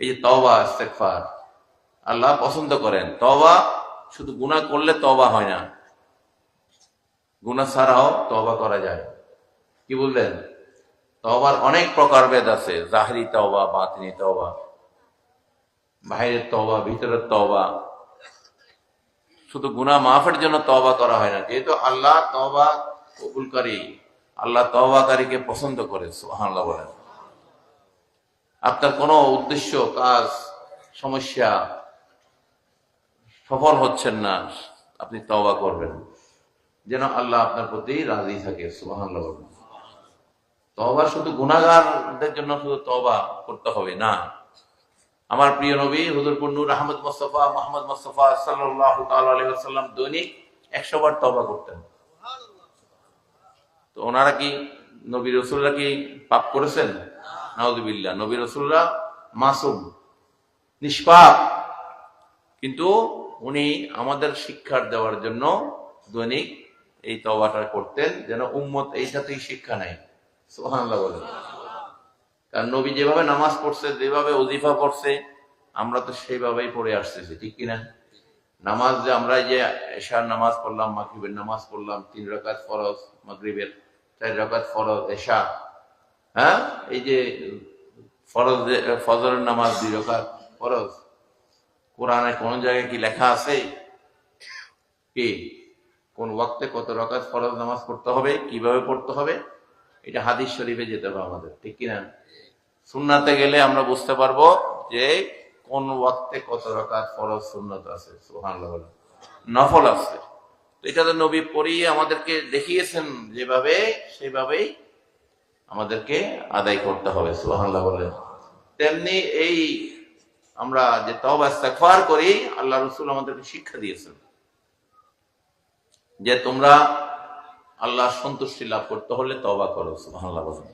এই যে তওবা ইস্তেগফার আল্লাহ পছন্দ করেন। তওবা শুধু গুনাহ করলে তওবা হয় না, গুনাহ ছাড়াও তওবা করা যায়। কি বললেন? তওবার অনেক প্রকারভেদ আছে, জাহরি তওবা, বাতিনি তওবা, বাহিরের তওবা, ভিতরের তওবা। শুধু গুনাহ মাফের জন্য তওবা করা হয় না, যেহেতু আল্লাহ তওবা কবুলকারী, আল্লাহ তওবাকারীকে পছন্দ করে। সুবহানাল্লাহ বলেন। আপনার কোনো উদ্দেশ্য, কাজ, সমস্যা সফল হচ্ছেন না, আপনি তওবা করবেন যেন আল্লাহ আপনার প্রতি রাজি থাকে। সুবহানাল্লাহ বলেন। তওবা শুধু গুনাহগারদের জন্য শুধু তওবা করতে হবে না। আমার প্রিয় নবী হুজুর নূর আহমদ মুস্তাফা মুহাম্মদ মুস্তাফা সাল্লাল্লাহু তাআলা আলাইহি ওয়াসাল্লাম দৈনিক 100 বার তওবা করতেন। তো ওনারা কি, নবী রাসূলরা কি পাপ করেছেন? নাউযুবিল্লাহ। নবী রাসূলরা মাসুম, নিষ্পাপ, কিন্তু উনি আমাদের শিক্ষা দেওয়ার জন্য দৈনিক এই তওবাটা করতেন, যেন উম্মত এইটাতেই শিক্ষা নেয়। সুবহানাল্লাহ বলেন। কারণ নবী যেভাবে নামাজ পড়ছে, যেভাবে ওজিফা পড়ছে, আমরা তো সেইভাবেই পড়ে আসতেছি, ঠিক কিনা? নামাজ যে আমরা যে এশার নামাজ পড়লাম, মাগরিবের নামাজ পড়লাম, 3 রাকাত ফরজ, মাগরিবের 4 রাকাত ফরজ, এশা, হ্যাঁ, এই যে ফরজ, ফজরের নামাজ 2 রাকাত ফরজ, কোরআনে কোন জায়গায় কি লেখা আছে কি কোন ওয়াক্তে কত রাকাত ফরজ নামাজ পড়তে হবে, কিভাবে পড়তে হবে? এটা হাদিস শরীফে যেতে হবে আমাদের, ঠিক কিনা? সুন্নাতে গেলে আমরা বুঝতে পারবো যে কোন ওয়াক্তে কত রাকাত ফরজ সুন্নাত আছে, সুবহানাল্লাহ, নফল আছে। তো এটা তো নবী পড়িয়ে আমাদেরকে দেখিয়েছেন, যেভাবে সেভাবেই আমাদেরকে আদায় করতে হবে। সুবহানাল্লাহ বলেন। তেমনি এই আমরা যে তওবা ইস্তেগফার করি, আল্লাহ রাসূল আমাদেরকে শিক্ষা দিয়েছেন যে তোমরা আল্লাহর সন্তুষ্টি লাভ করতে হলে তওবা করো। সুবহানাল্লাহ বলেন।